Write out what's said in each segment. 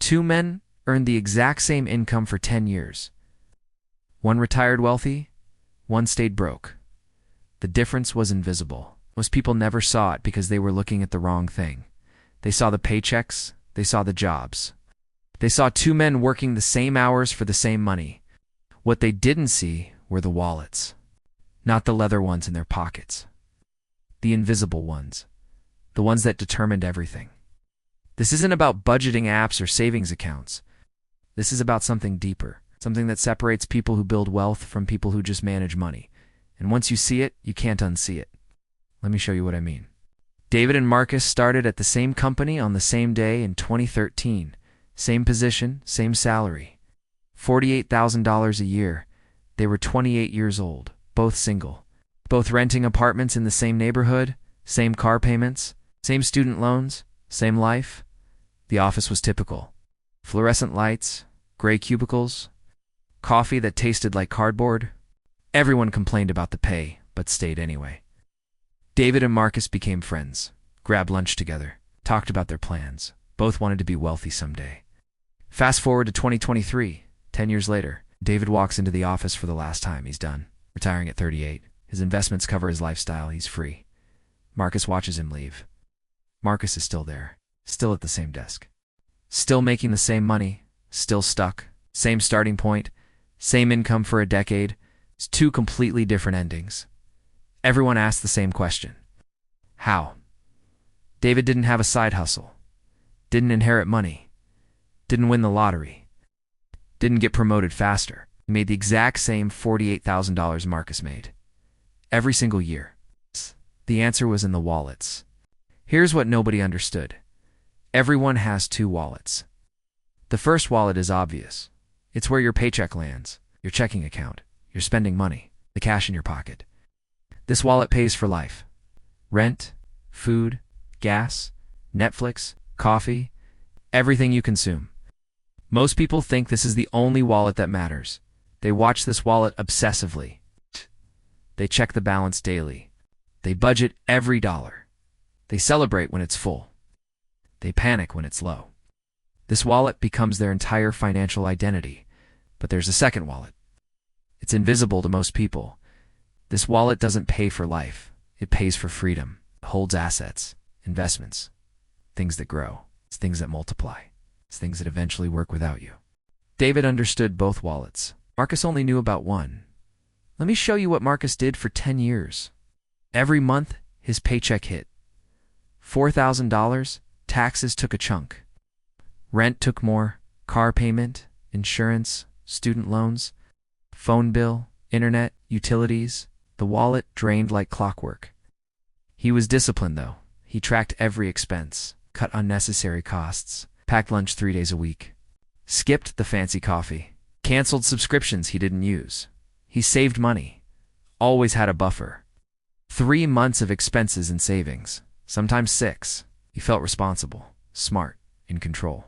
Two men earned the exact same income for 10 years. One retired wealthy, one stayed broke. The difference was invisible. Most people never saw it because they were looking at the wrong thing. They saw the paychecks, they saw the jobs. They saw two men working the same hours for the same money. What they didn't see were the wallets. Not the leather ones in their pockets. The invisible ones. The ones that determined everything. This isn't about budgeting apps or savings accounts. This is about something deeper. Something that separates people who build wealth from people who just manage money. And once you see it, you can't unsee it. Let me show you what I mean. David and Marcus started at the same company on the same day in 2013. Same position, same salary. $48,000 a year. They were 28 years old, both single. Both renting apartments in the same neighborhood, same car payments, same student loans, same life. The office was typical. Fluorescent lights, gray cubicles, coffee that tasted like cardboard. Everyone complained about the pay, but stayed anyway. David and Marcus became friends, grabbed lunch together, talked about their plans. Both wanted to be wealthy someday. Fast forward to 2023, 10 years later. David walks into the office for the last time. He's done, retiring at 38. His investments cover his lifestyle. He's free. Marcus watches him leave. Marcus is still there, still at the same desk. Still making the same money, still stuck, same starting point, same income for a decade. It's two completely different endings. Everyone asked the same question. How? David didn't have a side hustle, didn't inherit money, didn't win the lottery, didn't get promoted faster. He made the exact same $48,000 Marcus made. Every single year. The answer was in the wallets. Here's what nobody understood. Everyone has two wallets. The first wallet is obvious. It's where your paycheck lands, your checking account, your spending money, the cash in your pocket. This wallet pays for life. Rent, food, gas, Netflix, coffee, everything you consume. Most people think this is the only wallet that matters. They watch this wallet obsessively. They check the balance daily. They budget every dollar. They celebrate when it's full. They panic when it's low. This wallet becomes their entire financial identity. But there's a second wallet. It's invisible to most people. This wallet doesn't pay for life. It pays for freedom. It holds assets, investments, things that grow. It's things that multiply. It's things that eventually work without you. David understood both wallets. Marcus only knew about one. Let me show you what Marcus did for 10 years. Every month, his paycheck hit. $4,000, taxes took a chunk. Rent took more, car payment, insurance, student loans, phone bill, internet, utilities. The wallet drained like clockwork. He was disciplined, though. He tracked every expense, cut unnecessary costs, packed lunch 3 days a week, skipped the fancy coffee, canceled subscriptions he didn't use. He saved money, always had a buffer. 3 months of expenses and savings, sometimes 6. He felt responsible, smart, in control.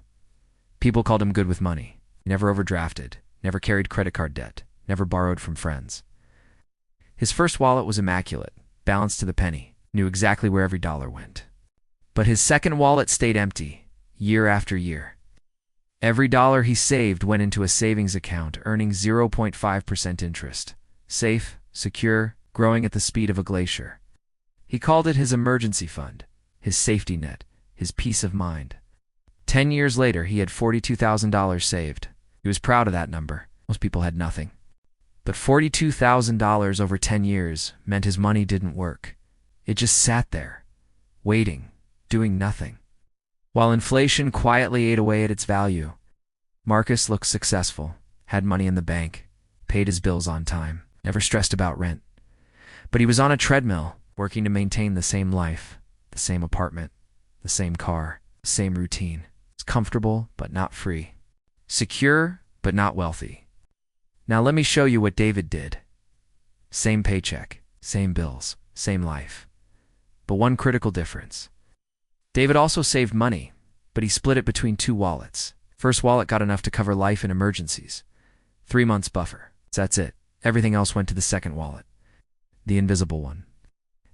People called him good with money. He never overdrafted, never carried credit card debt, never borrowed from friends. His first wallet was immaculate, balanced to the penny, knew exactly where every dollar went. But his second wallet stayed empty, year after year. Every dollar he saved went into a savings account, earning 0.5% interest. Safe, secure, growing at the speed of a glacier. He called it his emergency fund, his safety net, his peace of mind. 10 years later, he had $42,000 saved. He was proud of that number. Most people had nothing. But $42,000 over 10 years meant his money didn't work. It just sat there, waiting, doing nothing. While inflation quietly ate away at its value, Marcus looked successful, had money in the bank, paid his bills on time, never stressed about rent. But he was on a treadmill, working to maintain the same life, the same apartment, the same car, the same routine. It's comfortable, but not free. Secure, but not wealthy. Now let me show you what David did. Same paycheck, same bills, same life. But one critical difference. David also saved money, but he split it between 2 wallets. First wallet got enough to cover life and emergencies. 3 months buffer. That's it. Everything else went to the second wallet. The invisible one.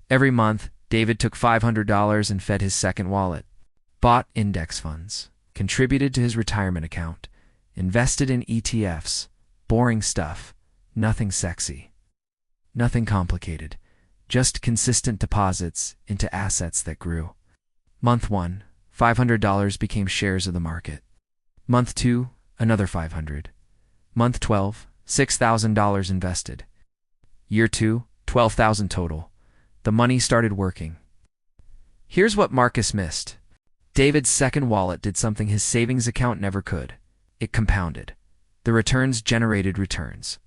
Every month, David took $500 and fed his second wallet. Bought index funds. contributed to his retirement account, invested in ETFs, boring stuff, nothing sexy, nothing complicated, just consistent deposits into assets that grew. Month 1, $500 became shares of the market. Month 2, another $500. Month 12, $6,000 invested. Year 2, $12,000 total. The money started working. Here's what Marcus missed. David's second wallet did something his savings account never could. It compounded. The returns generated returns.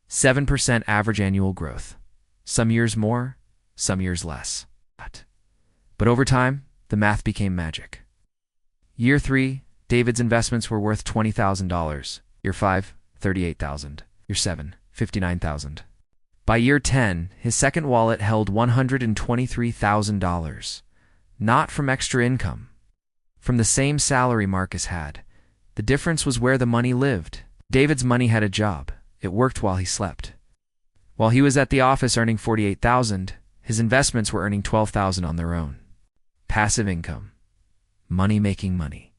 7% average annual growth. Some years more, some years less. But over time, the math became magic. Year 3, David's investments were worth $20,000. Year 5, $38,000. Year 7, $59,000. By year 10, his second wallet held $123,000. Not from extra income. From the same salary Marcus had. The difference was where the money lived. David's money had a job. It worked while he slept. While he was at the office earning $48,000, his investments were earning $12,000 on their own. Passive income. Money making money.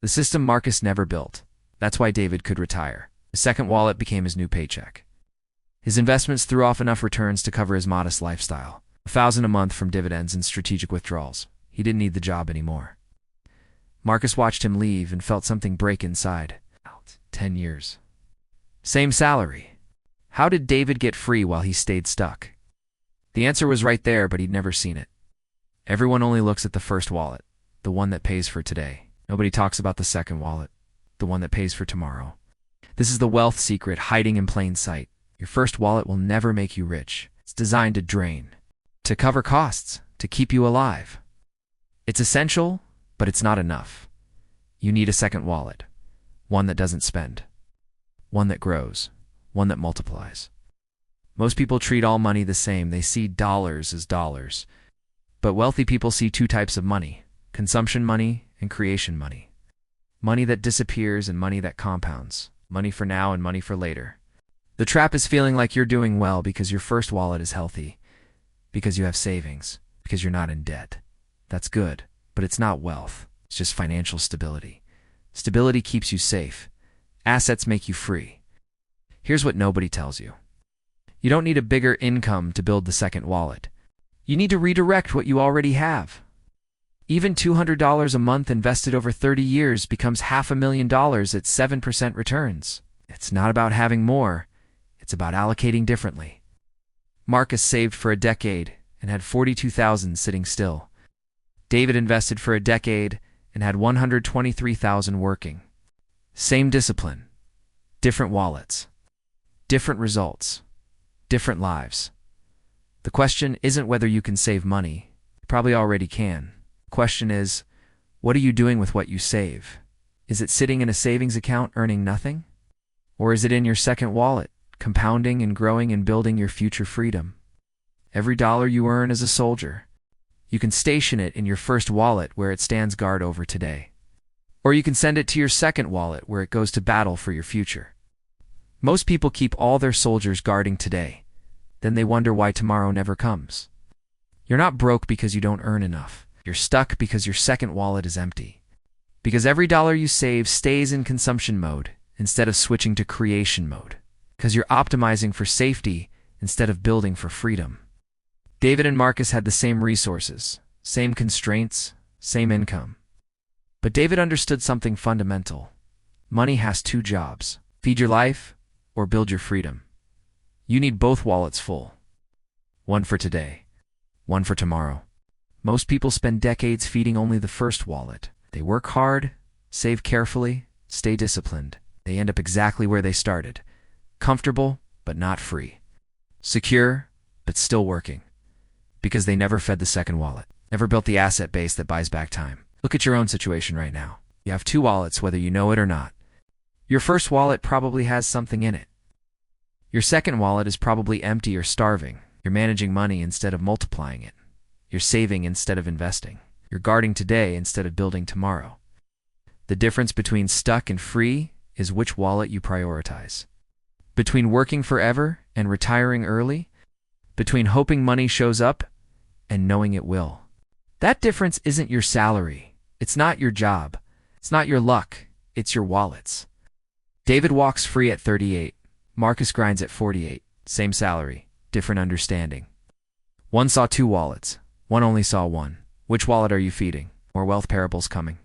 The system Marcus never built. That's why David could retire. His second wallet became his new paycheck. His investments threw off enough returns to cover his modest lifestyle. $1,000 a month from dividends and strategic withdrawals. He didn't need the job anymore. Marcus watched him leave and felt something break inside. 10 years. Same salary. How did David get free while he stayed stuck? The answer was right there, but he'd never seen it. Everyone only looks at the first wallet, the one that pays for today. Nobody talks about the second wallet, the one that pays for tomorrow. This is the wealth secret hiding in plain sight. Your first wallet will never make you rich. It's designed to drain, to cover costs, to keep you alive. It's essential, but it's not enough. You need a second wallet, one that doesn't spend, one that grows, one that multiplies. Most people treat all money the same. They see dollars as dollars. But wealthy people see two types of money: consumption money and creation money. Money that disappears and money that compounds. Money for now and money for later. The trap is feeling like you're doing well because your first wallet is healthy, because you have savings, because you're not in debt. That's good, but it's not wealth. It's just financial stability. Stability keeps you safe. Assets make you free. Here's what nobody tells you. You don't need a bigger income to build the second wallet. You need to redirect what you already have. Even $200 a month invested over 30 years becomes $500,000 at 7% returns. It's not about having more. It's about allocating differently. Marcus saved for a decade and had $42,000 sitting still. David invested for a decade and had $123,000 working. Same discipline, different wallets, different results, different lives. The question isn't whether you can save money. You probably already can. The question is, what are you doing with what you save? Is it sitting in a savings account earning nothing? Or is it in your second wallet, compounding and growing and building your future freedom? Every dollar you earn is a soldier. You can station it in your first wallet where it stands guard over today. Or you can send it to your second wallet where it goes to battle for your future. Most people keep all their soldiers guarding today. Then they wonder why tomorrow never comes. You're not broke because you don't earn enough. You're stuck because your second wallet is empty. Because every dollar you save stays in consumption mode instead of switching to creation mode. Because you're optimizing for safety instead of building for freedom. David and Marcus had the same resources, same constraints, same income. But David understood something fundamental. Money has two jobs: feed your life or build your freedom. You need both wallets full. One for today, one for tomorrow. Most people spend decades feeding only the first wallet. They work hard, save carefully, stay disciplined. They end up exactly where they started. Comfortable, but not free. Secure, but still working. Because they never fed the second wallet. Never built the asset base that buys back time. Look at your own situation right now. You have two wallets whether you know it or not. Your first wallet probably has something in it. Your second wallet is probably empty or starving. You're managing money instead of multiplying it. You're saving instead of investing. You're guarding today instead of building tomorrow. The difference between stuck and free is which wallet you prioritize. Between working forever and retiring early. Between hoping money shows up and knowing it will. That difference isn't your salary. It's not your job. It's not your luck, it's your wallets. David walks free at 38. Marcus grinds at 48. Same salary, different understanding. One saw two wallets. One only saw one. Which wallet are you feeding? More wealth parables coming.